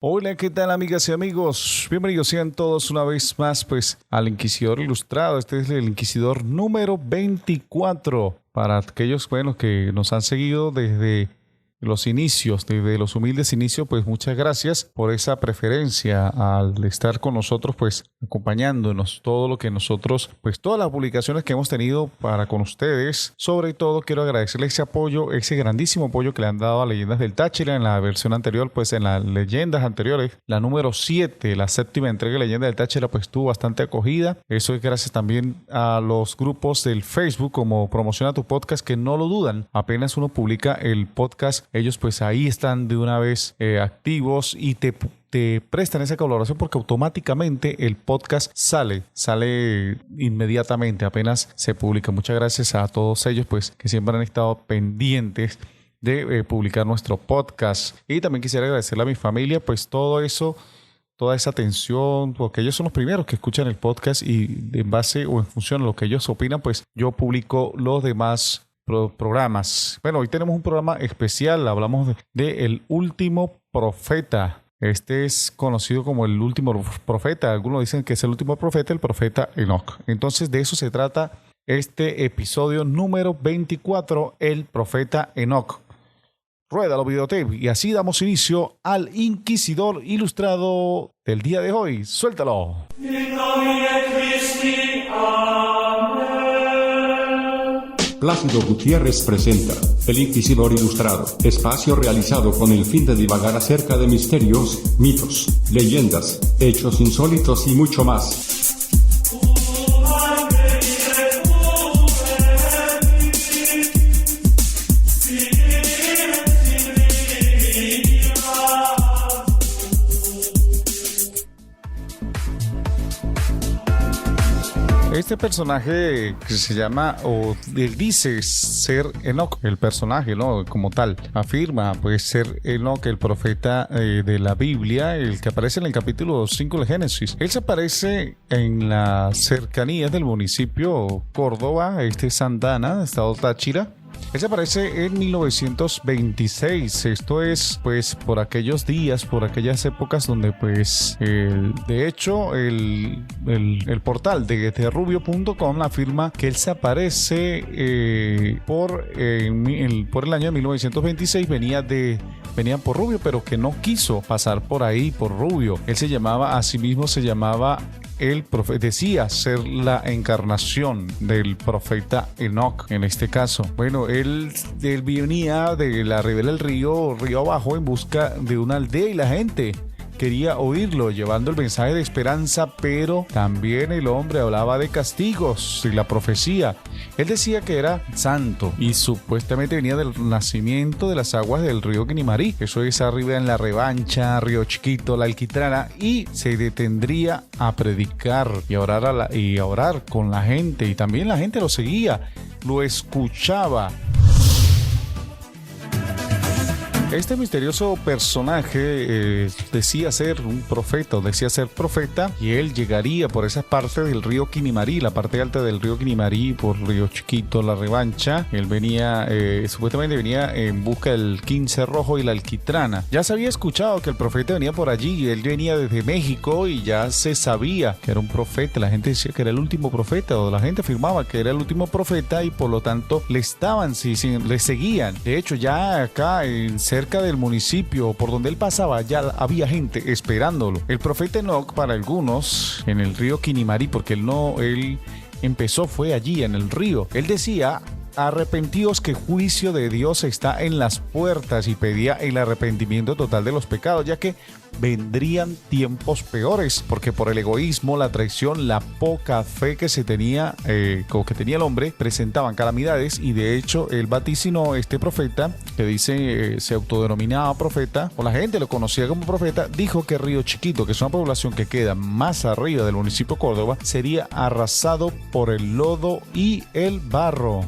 Hola, ¿qué tal, amigas y amigos? Bienvenidos sean todos una vez más al Inquisidor Ilustrado. Este es el Inquisidor número 24. Para aquellos que nos han seguido desde los inicios, desde los humildes inicios, muchas gracias por esa preferencia al estar con nosotros, acompañándonos todo lo que nosotros, todas las publicaciones que hemos tenido para con ustedes. Sobre todo quiero agradecerles ese apoyo, ese grandísimo apoyo que le han dado a Leyendas del Táchira en la versión anterior, en las leyendas anteriores, la número 7, la séptima entrega de Leyendas del Táchira, tuvo bastante acogida. Eso es gracias también a los grupos del Facebook como Promociona tu Podcast, que no lo dudan, apenas uno publica el podcast, ellos ahí están de una vez activos y te prestan esa colaboración porque automáticamente el podcast sale inmediatamente apenas se publica. Muchas gracias a todos ellos que siempre han estado pendientes de publicar nuestro podcast. Y también quisiera agradecerle a mi familia todo eso, toda esa atención, porque ellos son los primeros que escuchan el podcast y en base o en función a lo que ellos opinan, yo publico los demás programas. Bueno, hoy tenemos un programa especial, hablamos de El Último Profeta. Este es conocido como el último profeta. Algunos dicen que es el último profeta, el profeta Enoc. Entonces de eso se trata este episodio número 24, el profeta Enoc. Ruédalo, videotape, y así damos inicio al Inquisidor Ilustrado del día de hoy. ¡Suéltalo! Plácido Gutiérrez presenta El Inquisidor Ilustrado, espacio realizado con el fin de divagar acerca de misterios, mitos, leyendas, hechos insólitos y mucho más. Este personaje que se llama, o dice ser Enoc, el personaje, ¿no? Como tal, afirma ser Enoc, el profeta de la Biblia, el que aparece en el capítulo 5 de Génesis. Él se aparece en las cercanías del municipio Córdoba, Sandana, estado Táchira. Él se aparece en 1926. Esto es, por aquellos días, por aquellas épocas donde, de hecho, el portal de Rubio.com afirma que él se aparece por el año de 1926. Venía por Rubio, pero que no quiso pasar por ahí, por Rubio. Él se llamaba el profeta, decía ser la encarnación del profeta Enoc en este caso. Bueno, él venía de la ribera del río abajo en busca de una aldea y la gente quería oírlo, llevando el mensaje de esperanza, pero también el hombre hablaba de castigos y la profecía. Él decía que era santo y supuestamente venía del nacimiento de las aguas del río Quinimarí. Eso es arriba en la Revancha, Río Chiquito, la Alquitrana, y se detendría a predicar y a orar con la gente, y también la gente lo seguía, lo escuchaba. Este misterioso personaje decía ser profeta, y él llegaría por esa parte del río Quinimarí, la parte alta del río Quinimarí, por Río Chiquito, la Revancha. Él supuestamente venía en busca del 15 rojo y la Alquitrana. Ya se había escuchado que el profeta venía por allí, y él venía desde México, y ya se sabía que era un profeta. La gente decía que era el último profeta, o la gente afirmaba que era el último profeta, y por lo tanto le seguían. De hecho, ya acá cerca del municipio por donde él pasaba ya había gente esperándolo. El profeta Enoc, para algunos, en el río Quinimarí, porque él empezó fue allí en el río. Él decía: arrepentíos, que juicio de Dios está en las puertas, y pedía el arrepentimiento total de los pecados, ya que vendrían tiempos peores, porque por el egoísmo, la traición, la poca fe que tenía el hombre, presentaban calamidades. Y de hecho él vaticinó este profeta, que se autodenominaba profeta, o la gente lo conocía como profeta. Dijo que Río Chiquito, que es una población que queda más arriba del municipio Córdoba, sería arrasado por el lodo y el barro.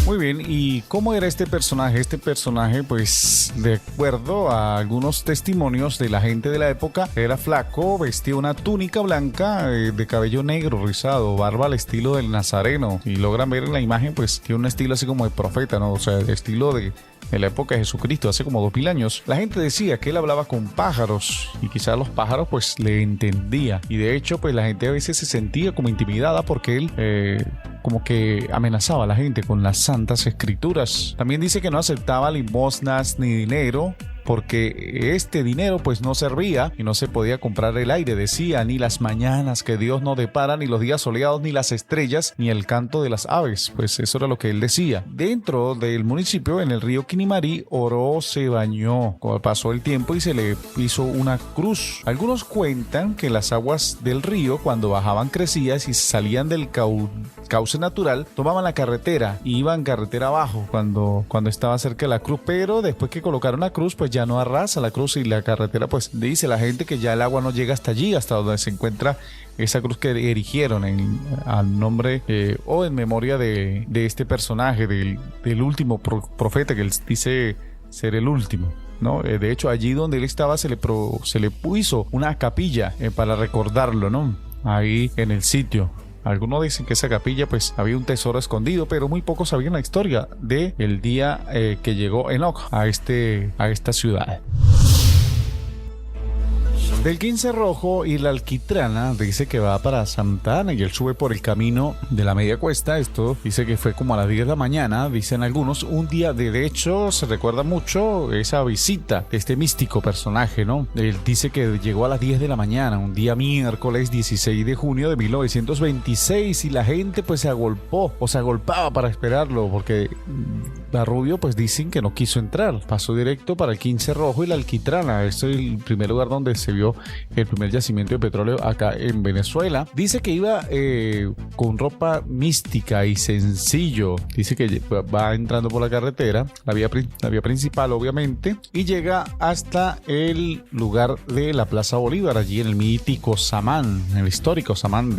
Muy bien. bien, ¿y cómo era este personaje? Este personaje, pues, de acuerdo a algunos testimonios de la gente de la época, era flaco, vestía una túnica blanca, de cabello negro, rizado, barba al estilo del nazareno. Y logran ver en la imagen, pues, tiene un estilo así como de profeta, ¿no? O sea, el estilo de la época de Jesucristo, hace como 2000 años. La gente decía que él hablaba con pájaros y quizás los pájaros pues le entendía, y de hecho pues la gente a veces se sentía como intimidada porque él como que amenazaba a la gente con las santas escrituras. También dice que no aceptaba limosnas ni dinero, porque este dinero pues no servía y no se podía comprar el aire. Decía, ni las mañanas que Dios no depara, ni los días soleados, ni las estrellas, ni el canto de las aves. Pues eso era lo que él decía. Dentro del municipio, en el río Quinimarí, oró, se bañó. Pasó el tiempo y se le hizo una cruz. Algunos cuentan que las aguas del río, cuando bajaban crecidas y salían del cauce natural, tomaban la carretera y iban carretera abajo cuando estaba cerca de la cruz. Pero después que colocaron la cruz, pues ya no arrasa la cruz y la carretera, pues dice la gente que ya el agua no llega hasta allí, hasta donde se encuentra esa cruz que erigieron al nombre o en memoria de este personaje, del último profeta que él dice ser el último, ¿no? De hecho, allí donde él estaba se le puso una capilla para recordarlo, ¿no? Ahí en el sitio. Algunos dicen que esa capilla pues había un tesoro escondido, pero muy pocos sabían la historia de el día que llegó Enoch a esta ciudad. Del Quince Rojo y la Alquitrana dice que va para Santa Ana y él sube por el camino de la media cuesta. Esto dice que fue como a las 10 de la mañana, dicen algunos, un día. De hecho se recuerda mucho esa visita de este místico personaje, ¿no? Él dice que llegó a las 10 de la mañana, un día miércoles 16 de junio de 1926, y la gente pues se agolpaba para esperarlo, porque Rubio pues dicen que no quiso entrar. Pasó directo para el Quince Rojo y la Alquitrana. Este es el primer lugar donde se vio el primer yacimiento de petróleo acá en Venezuela. Dice que iba con ropa mística y sencillo. Dice que va entrando por la carretera, la vía principal obviamente, y llega hasta el lugar de la Plaza Bolívar, allí en el mítico Samán, el histórico Samán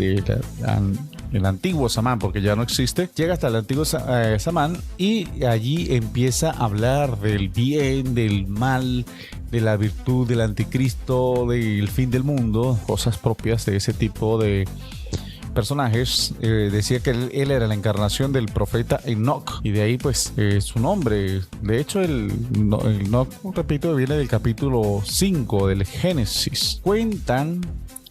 el antiguo Samán, porque ya no existe. Llega hasta el antiguo Samán y allí empieza a hablar del bien, del mal, de la virtud, del anticristo, del fin del mundo, cosas propias de ese tipo de personajes. Decía que él era la encarnación del profeta Enoch, y de ahí pues su nombre. De hecho el Enoch, repito, viene del capítulo 5 del Génesis. Cuentan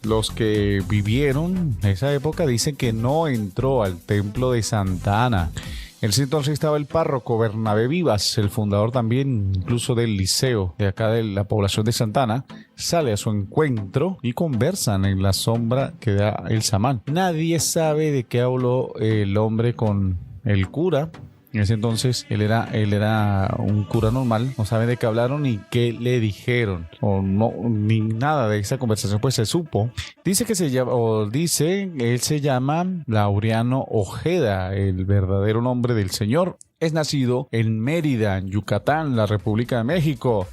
los que vivieron esa época, dicen que no entró al templo de Santa Ana. En ese entonces estaba el párroco Bernabé Vivas, el fundador también incluso del liceo de acá de la población de Santa Ana. Sale a su encuentro y conversan en la sombra que da el Samán. Nadie sabe de qué habló el hombre con el cura. En ese entonces él era un cura normal. No saben de qué hablaron ni qué le dijeron, o no, ni nada de esa conversación pues se supo. Dice que él se llama Laureano Ojeda, el verdadero nombre del señor. Es nacido en Mérida, en Yucatán, la República de México.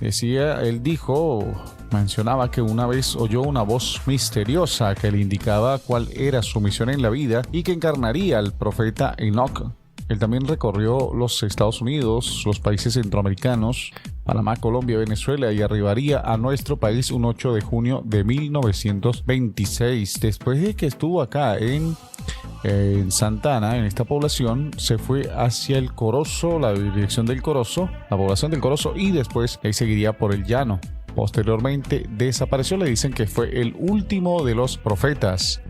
Mencionaba que una vez oyó una voz misteriosa que le indicaba cuál era su misión en la vida y que encarnaría al profeta Enoch. Él también recorrió los Estados Unidos, los países centroamericanos, Panamá, Colombia, Venezuela, y arribaría a nuestro país un 8 de junio de 1926. Después de que estuvo acá en Santa Ana, en esta población, se fue hacia el Corozo, la dirección del Corozo, la población del Corozo, y después él seguiría por el llano. Posteriormente desapareció. Le dicen que fue el último de los profetas.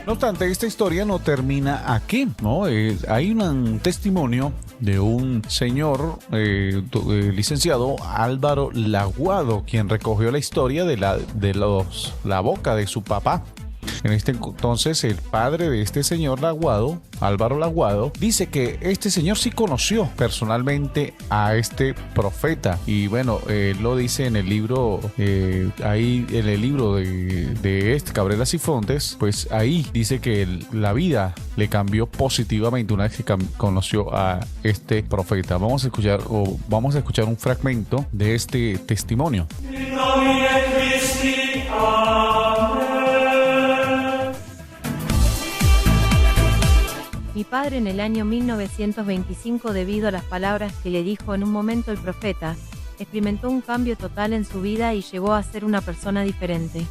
No obstante, esta historia no termina aquí, ¿no? Hay un testimonio de un señor licenciado Álvaro Laguado, quien recogió la historia de la boca de su papá. En este entonces, el padre de este señor Laguado, Álvaro Laguado, dice que este señor sí conoció personalmente a este profeta. Y bueno, lo dice en el libro, ahí en el libro de este Cabrera Cifuentes, pues ahí dice que la vida le cambió positivamente una vez que conoció a este profeta. Vamos a escuchar un fragmento de este testimonio. Mi padre en el año 1925, debido a las palabras que le dijo en un momento el profeta, experimentó un cambio total en su vida y llegó a ser una persona diferente.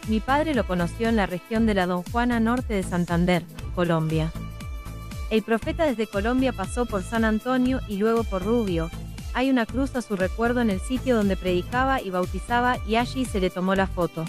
Mi padre lo conoció en la región de la Don Juana, norte de Santander, Colombia. El profeta desde Colombia pasó por San Antonio y luego por Rubio. Hay una cruz a su recuerdo en el sitio donde predicaba y bautizaba, y allí se le tomó la foto.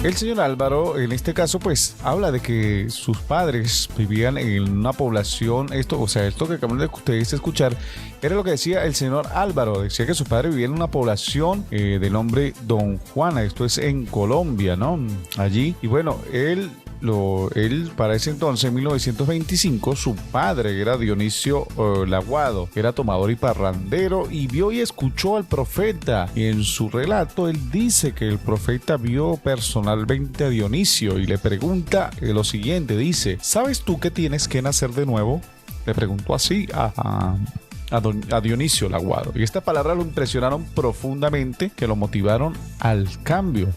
El señor Álvaro, en este caso, pues, habla de que sus padres vivían en una población, esto que acaban de ustedes escuchar, era lo que decía el señor Álvaro, decía que su padre vivía en una población de nombre Don Juana, esto es en Colombia, ¿no? Allí, y bueno, él para ese entonces, en 1925, su padre era Dionisio Laguado, era tomador y parrandero, y vio y escuchó al profeta. Y en su relato, él dice que el profeta vio personalmente a Dionisio y le pregunta lo siguiente, dice: ¿sabes tú que tienes que nacer de nuevo? Le preguntó así a Dionisio Laguado. Y estas palabras lo impresionaron profundamente, que lo motivaron al cambio.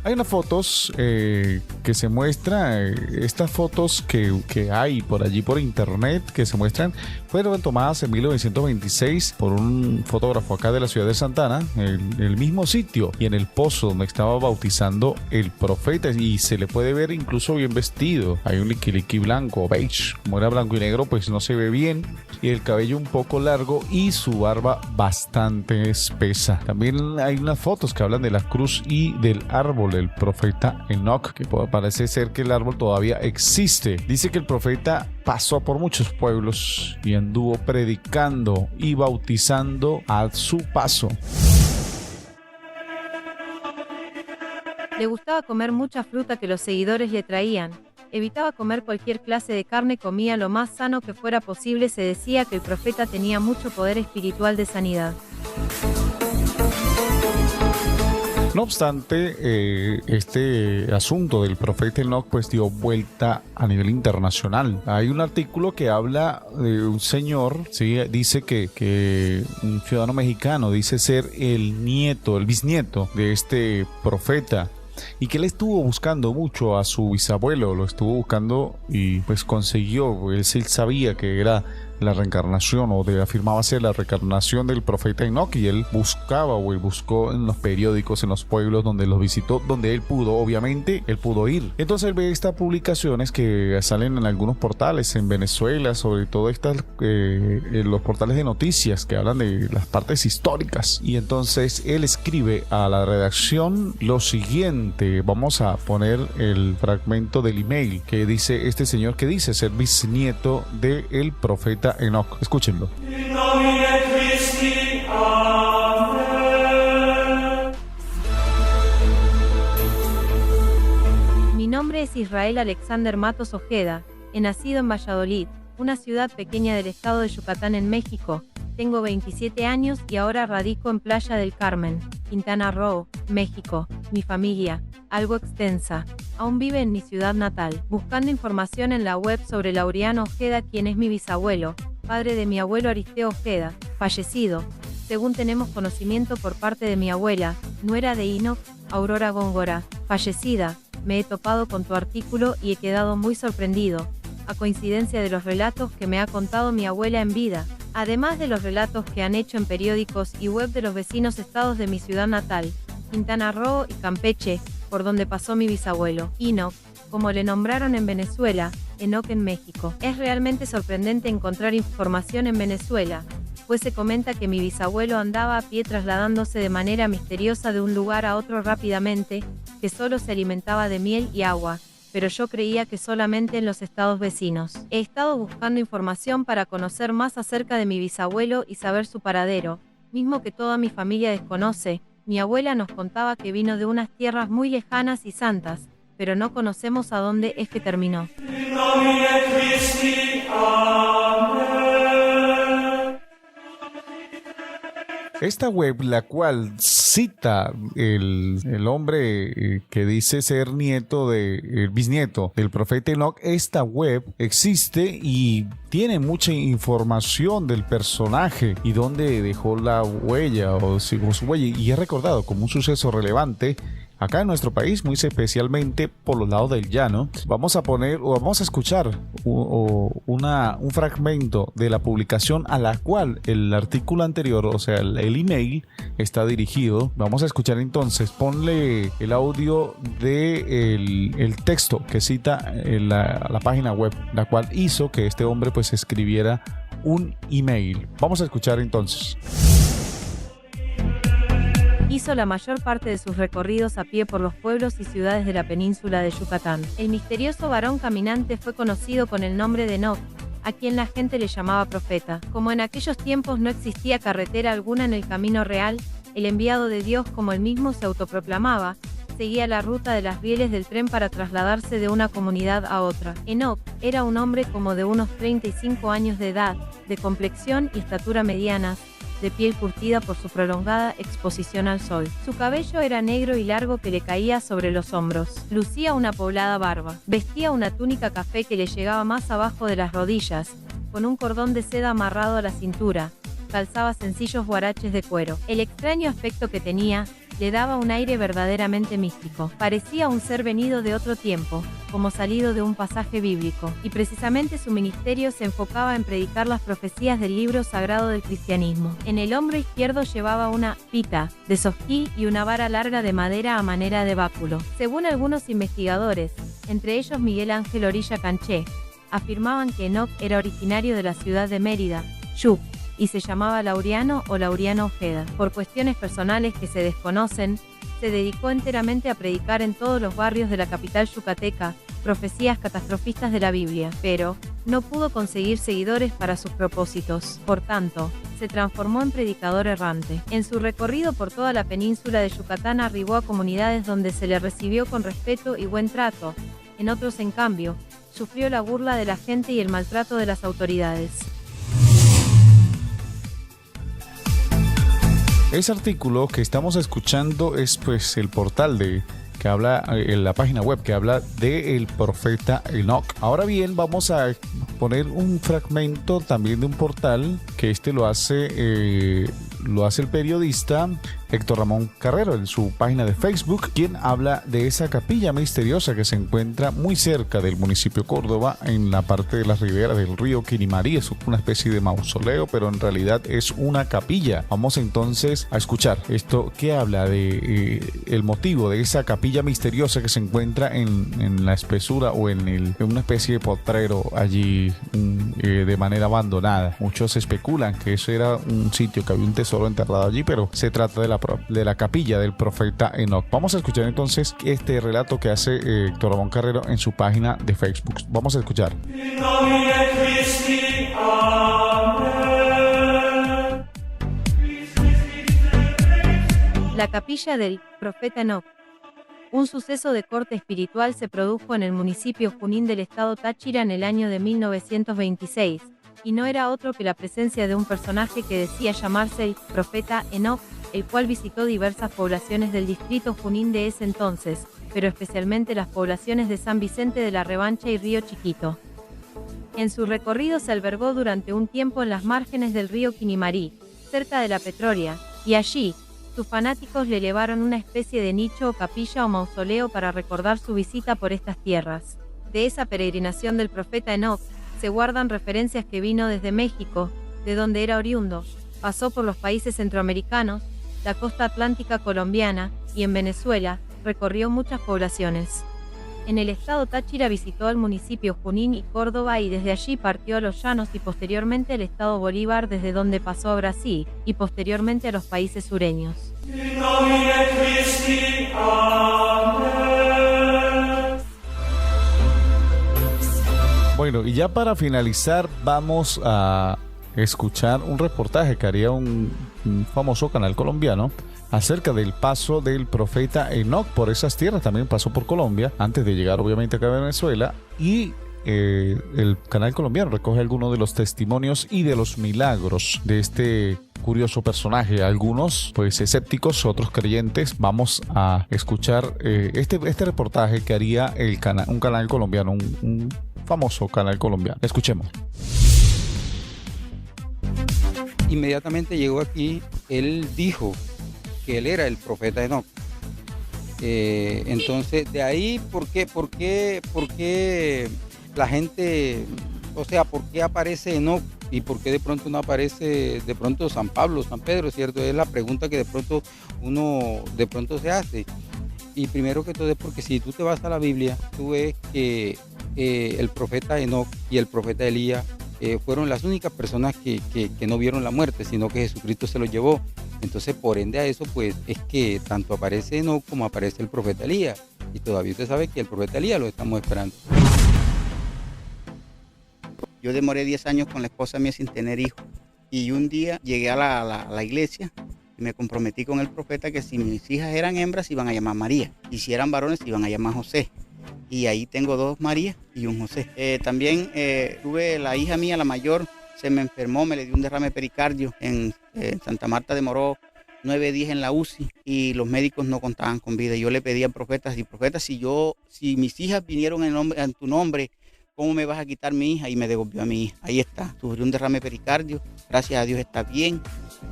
Hay unas fotos que se muestran, estas fotos que hay por allí por internet, que se muestran, fueron tomadas en 1926 por un fotógrafo acá de la ciudad de Santana, el mismo sitio y en el pozo donde estaba bautizando el profeta, y se le puede ver incluso bien vestido. Hay un liquiliqui blanco, beige, como era blanco y negro, pues no se ve bien, y el cabello un poco largo y su barba bastante espesa. También hay unas fotos que hablan de la cruz y del árbol del profeta Enoc, que parece ser que el árbol todavía existe. Dice que el profeta pasó por muchos pueblos y anduvo predicando y bautizando a su paso. Le gustaba comer mucha fruta que los seguidores le traían. Evitaba comer cualquier clase de carne, comía lo más sano que fuera posible. Se decía que el profeta tenía mucho poder espiritual de sanidad. No obstante, este asunto del profeta Enoc pues dio vuelta a nivel internacional. Hay un artículo que habla de un señor, ¿sí? Dice que un ciudadano mexicano dice ser el bisnieto de este profeta, y que él estuvo buscando mucho a su bisabuelo, lo estuvo buscando y pues consiguió. Él sabía que era la reencarnación, afirmaba ser la reencarnación del profeta Enoc, y él buscó en los periódicos, en los pueblos donde los visitó, donde él pudo ir. Entonces él ve estas publicaciones que salen en algunos portales en Venezuela, sobre todo los portales de noticias que hablan de las partes históricas, y entonces él escribe a la redacción lo siguiente. Vamos a poner el fragmento del email que dice este señor, que dice ser bisnieto del profeta Enoc. Escúchenlo. Mi nombre es Israel Alexander Matos Ojeda. He nacido en Valladolid, una ciudad pequeña del estado de Yucatán en México. Tengo 27 años y ahora radico en Playa del Carmen, Quintana Roo, México. Mi familia, algo extensa, aún vive en mi ciudad natal. Buscando información en la web sobre Laureano Ojeda, quien es mi bisabuelo, padre de mi abuelo Aristeo Ojeda, fallecido, según tenemos conocimiento por parte de mi abuela, nuera de Enoc, Aurora Góngora, fallecida. Me he topado con tu artículo y he quedado muy sorprendido, a coincidencia de los relatos que me ha contado mi abuela en vida, además de los relatos que han hecho en periódicos y web de los vecinos estados de mi ciudad natal, Quintana Roo y Campeche, por donde pasó mi bisabuelo, Enoc, como le nombraron en Venezuela, Enoc en México. Es realmente sorprendente encontrar información en Venezuela, pues se comenta que mi bisabuelo andaba a pie trasladándose de manera misteriosa de un lugar a otro rápidamente, que solo se alimentaba de miel y agua, pero yo creía que solamente en los estados vecinos. He estado buscando información para conocer más acerca de mi bisabuelo y saber su paradero, mismo que toda mi familia desconoce. Mi abuela nos contaba que vino de unas tierras muy lejanas y santas, pero no conocemos a dónde es que terminó. Esta web, la cual cita el hombre que dice ser bisnieto del profeta Enoc, esta web existe y tiene mucha información del personaje y dónde dejó la huella o su huella, y es recordado como un suceso relevante acá en nuestro país, muy especialmente por los lados del llano. Vamos a escuchar un fragmento de la publicación a la cual el artículo anterior, o sea, el email está dirigido. Vamos a escuchar entonces, ponle el audio de el texto que cita la página web, la cual hizo que este hombre pues escribiera un email. Vamos a escuchar entonces. Hizo la mayor parte de sus recorridos a pie por los pueblos y ciudades de la península de Yucatán. El misterioso varón caminante fue conocido con el nombre de Enoc, a quien la gente le llamaba profeta. Como en aquellos tiempos no existía carretera alguna en el camino real, el enviado de Dios, como él mismo se autoproclamaba, seguía la ruta de las rieles del tren para trasladarse de una comunidad a otra. Enoc era un hombre como de unos 35 años de edad, de complexión y estatura medianas, de piel curtida por su prolongada exposición al sol. Su cabello era negro y largo que le caía sobre los hombros. Lucía una poblada barba. Vestía una túnica café que le llegaba más abajo de las rodillas, con un cordón de seda amarrado a la cintura. Calzaba sencillos huaraches de cuero. El extraño aspecto que tenía le daba un aire verdaderamente místico. Parecía un ser venido de otro tiempo, como salido de un pasaje bíblico, y precisamente su ministerio se enfocaba en predicar las profecías del libro sagrado del cristianismo. En el hombro izquierdo llevaba una pita de sofquí y una vara larga de madera a manera de báculo. Según algunos investigadores, entre ellos Miguel Ángel Orilla Canché, afirmaban que Enoc era originario de la ciudad de Mérida, Yuc, y se llamaba Laureano o Laureano Ojeda. Por cuestiones personales que se desconocen, se dedicó enteramente a predicar en todos los barrios de la capital yucateca profecías catastrofistas de la Biblia, pero no pudo conseguir seguidores para sus propósitos. Por tanto, se transformó en predicador errante. En su recorrido por toda la península de Yucatán arribó a comunidades donde se le recibió con respeto y buen trato. En otros, en cambio, sufrió la burla de la gente y el maltrato de las autoridades. Ese artículo que estamos escuchando es pues el portal que habla en la página web que habla del profeta Enoc. Ahora bien, vamos a poner un fragmento también de un portal que lo hace el periodista Héctor Ramón Carrero en su página de Facebook, quien habla de esa capilla misteriosa que se encuentra muy cerca del municipio Córdoba, en la parte de las riberas del río Quinimarí. Es una especie de mausoleo, pero en realidad es una capilla. Vamos entonces a escuchar esto que habla de el motivo de esa capilla misteriosa que se encuentra en la espesura o en una especie de potrero allí de manera abandonada. Muchos especulan que eso era un sitio que había un tesoro enterrado allí, pero se trata de la capilla del profeta Enoc. Vamos a escuchar entonces este relato que hace Héctor Ramón Carrero en su página de Facebook. Vamos a escuchar. La capilla del profeta Enoc. Un suceso de corte espiritual se produjo en el municipio Junín del estado Táchira en el año de 1926, y no era otro que la presencia de un personaje que decía llamarse el profeta Enoc, el cual visitó diversas poblaciones del distrito Junín de ese entonces, pero especialmente las poblaciones de San Vicente de la Revancha y Río Chiquito. En su recorrido se albergó durante un tiempo en las márgenes del río Quinimarí, cerca de la Petrolia, y allí, sus fanáticos le elevaron una especie de nicho o capilla o mausoleo para recordar su visita por estas tierras. De esa peregrinación del profeta Enoc, se guardan referencias que vino desde México, de donde era oriundo, pasó por los países centroamericanos, la costa atlántica colombiana, y en Venezuela, recorrió muchas poblaciones. En el estado Táchira visitó al municipio Junín y Córdoba y desde allí partió a los llanos y posteriormente al estado Bolívar, desde donde pasó a Brasil y posteriormente a los países sureños. Bueno, y ya para finalizar vamos a escuchar un reportaje que haría un famoso canal colombiano acerca del paso del profeta Enoc por esas tierras. También pasó por Colombia antes de llegar obviamente acá a Venezuela, y el canal colombiano recoge algunos de los testimonios y de los milagros de este curioso personaje. Algunos pues escépticos, otros creyentes. Vamos a escuchar este reportaje que haría un canal colombiano, un famoso canal colombiano. Escuchemos. Inmediatamente llegó aquí, él dijo que él era el profeta Enoc. Entonces, de ahí, ¿por qué la gente, o sea, por qué aparece Enoc y por qué de pronto no aparece de pronto San Pablo, San Pedro, ¿cierto? Es la pregunta que de pronto uno de pronto se hace. Y primero que todo es porque si tú te vas a la Biblia, tú ves que el profeta Enoc y el profeta Elías fueron las únicas personas que no vieron la muerte, sino que Jesucristo se los llevó. Entonces, por ende a eso, pues, es que tanto aparece Enoc como aparece el profeta Elías. Y todavía usted sabe que el profeta Elías lo estamos esperando. Yo demoré 10 años con la esposa mía sin tener hijos. Y un día llegué a la iglesia y me comprometí con el profeta que si mis hijas eran hembras, se iban a llamar María. Y si eran varones, se iban a llamar José. Y ahí tengo 2 Marías y un José. También tuve la hija mía, la mayor, se me enfermó, me le dio un derrame pericardio en Santa Marta, demoró 9 días en la UCI y los médicos no contaban con vida. Yo le pedí a profetas, si mis hijas vinieron en tu nombre, ¿cómo me vas a quitar mi hija? Y me devolvió a mi hija. Ahí está, sufrió un derrame pericardio, gracias a Dios está bien,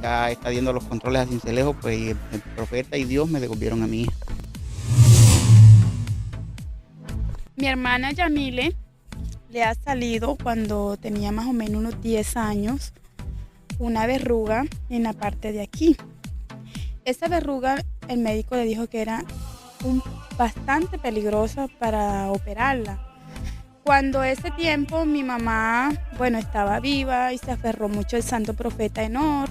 ya está viendo los controles a Cincelejo, pues y el profeta y Dios me devolvieron a mi hija. Mi hermana Yamile le ha salido cuando tenía más o menos unos 10 años una verruga en la parte de aquí. Esa verruga el médico le dijo que era bastante peligrosa para operarla. Cuando ese tiempo mi mamá, estaba viva y se aferró mucho al santo profeta Enoc,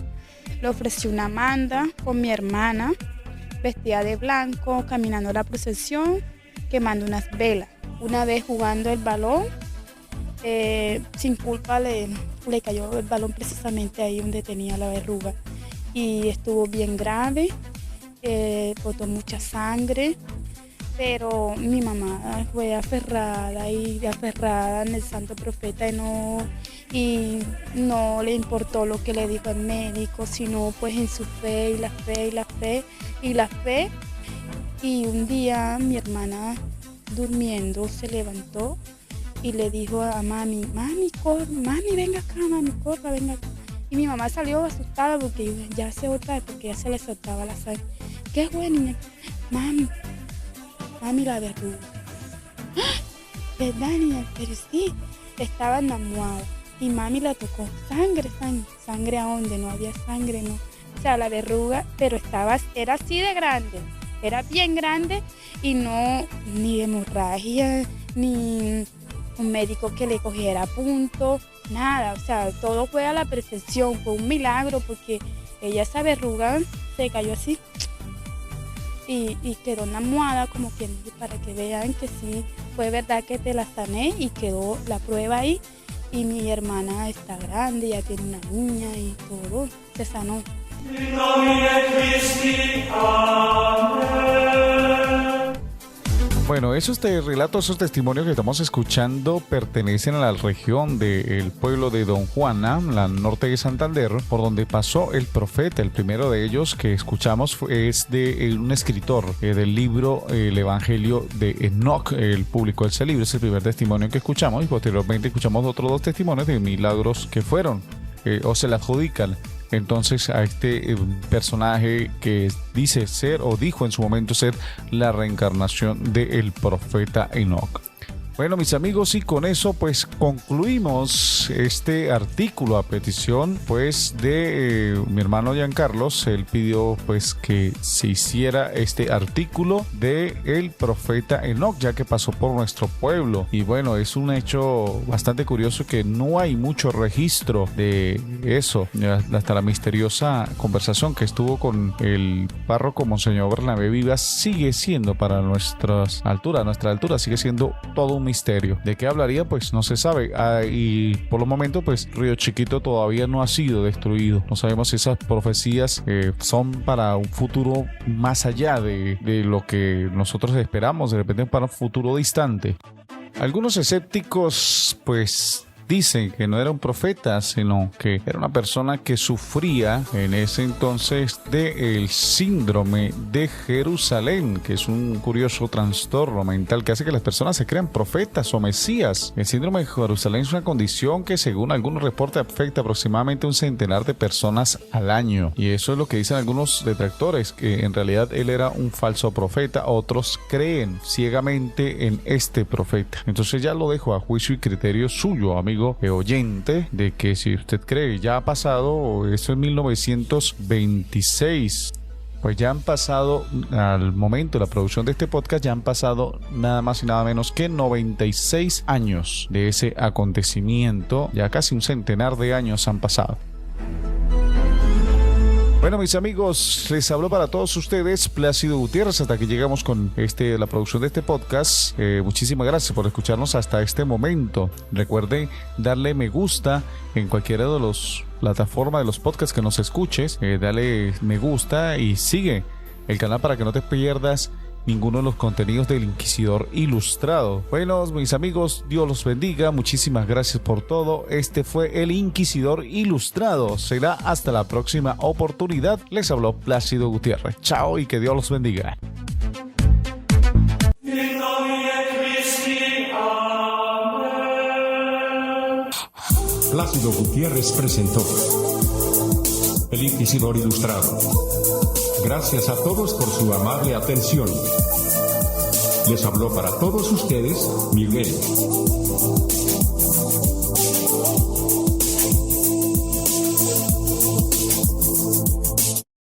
le ofreció una manda con mi hermana, vestida de blanco, caminando la procesión, quemando unas velas. Una vez jugando el balón, sin culpa le cayó el balón precisamente ahí donde tenía la verruga. Y estuvo bien grave, botó mucha sangre, pero mi mamá fue aferrada en el santo profeta Enoc y no le importó lo que le dijo el médico, sino pues en su fe y la fe y la fe y la fe. Y un día mi hermana durmiendo se levantó y le dijo a mami, venga acá, mami, corra, venga acá. Y mi mamá salió asustada porque ya porque ya se le soltaba la sangre. ¿Qué fue, niña? Mami, la verruga. ¡Ah! ¿Verdad, niña? Pero sí, estaba enamorada. Y mami la tocó. Sangre a donde no había sangre, no. O sea, la verruga, pero era así de grande. Era bien grande y no, ni hemorragia, ni un médico que le cogiera punto, nada. O sea, todo fue a la perfección, fue un milagro porque esa verruga se cayó así y quedó una almohada, como que para que vean que sí, fue verdad que te la sané y quedó la prueba ahí. Y mi hermana está grande, ya tiene una niña y todo, se sanó. Bueno, esos relatos, esos testimonios que estamos escuchando pertenecen a la región del pueblo de Don Juana, la norte de Santander, por donde pasó el profeta. El primero de ellos que escuchamos es de un escritor del libro El Evangelio de Enoc. Él publicó ese libro, es el primer testimonio que escuchamos y posteriormente escuchamos otros 2 testimonios de milagros que fueron o se le adjudican entonces a este personaje que dice ser o dijo en su momento ser la reencarnación del profeta Enoc. Bueno, mis amigos, y con eso pues concluimos este artículo a petición pues de mi hermano Giancarlos. Él pidió pues que se hiciera este artículo de el profeta Enoc, ya que pasó por nuestro pueblo. Y bueno, es un hecho bastante curioso que no hay mucho registro de eso, hasta la misteriosa conversación que estuvo con el párroco Monseñor Bernabé Vivas sigue siendo para nuestra altura sigue siendo todo un misterio. ¿De qué hablaría? Pues no se sabe. Y por el momento pues Río Chiquito todavía no ha sido destruido. No sabemos si esas profecías son para un futuro más allá de lo que nosotros esperamos, de repente para un futuro distante. Algunos escépticos pues dicen que no era un profeta, sino que era una persona que sufría en ese entonces del síndrome de Jerusalén, que es un curioso trastorno mental que hace que las personas se crean profetas o mesías. El síndrome de Jerusalén es una condición que, según algunos reportes, afecta aproximadamente a un centenar de personas al año. Y eso es lo que dicen algunos detractores, que en realidad él era un falso profeta. Otros creen ciegamente en este profeta. Entonces ya lo dejo a juicio y criterio suyo, amigo oyente, de que si usted cree ya ha pasado, eso en 1926. Pues ya han pasado, al momento de la producción de este podcast, ya han pasado nada más y nada menos que 96 años de ese acontecimiento. Ya casi un centenar de años han pasado. Bueno, mis amigos, les habló para todos ustedes Plácido Gutiérrez. Hasta que llegamos con la producción de este podcast. Muchísimas gracias por escucharnos hasta este momento. Recuerde darle me gusta en cualquiera de las plataformas de los podcasts que nos escuches. Dale me gusta y sigue el canal para que no te pierdas ninguno de los contenidos del Inquisidor Ilustrado. Bueno, mis amigos, Dios los bendiga. Muchísimas gracias por todo. Este fue el Inquisidor Ilustrado. Será hasta la próxima oportunidad. Les habló Plácido Gutiérrez. Chao y que Dios los bendiga. Plácido Gutiérrez presentó el Inquisidor Ilustrado. Gracias a todos por su amable atención. Les habló para todos ustedes Miguel.